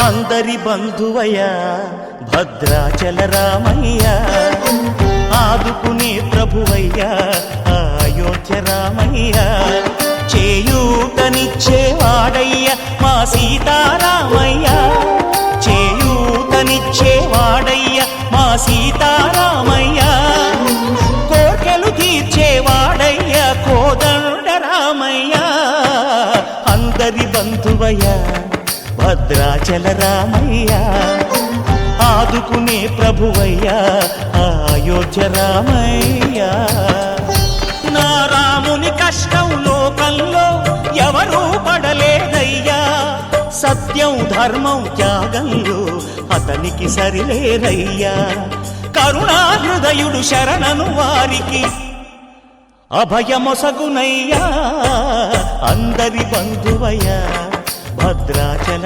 అందరి బంధువయ్యా భద్రాచల రామయ్యా, ఆదుకునే ప్రభువయ్యా అయోధ్య రామయ్యా, చేయూతనిచ్చేవాడయ్యా మా సీతారామయ్యా, చేయూతనిచ్చేవాడయ్యా మా సీతారామయ్యా, కోర్కెలు తీర్చేవాడయ్యా కోదండ రామయ్యా, అందరి బంధువయ్యా భద్రాచల రామయ్యా, ఆదుకునే ప్రభువయ్యా అయోధ్య రామయ్యా. నా రాముని కష్టం లోకంలో ఎవరూ పడలేదయ్యా, సత్యం ధర్మం త్యాగంలో అతనికి సరిలేరయ్యా, కరుణా హృదయుడు శరణను వారికి అభయమొసగునయ్యా, అందరి బంధువయ్యా భద్రాచల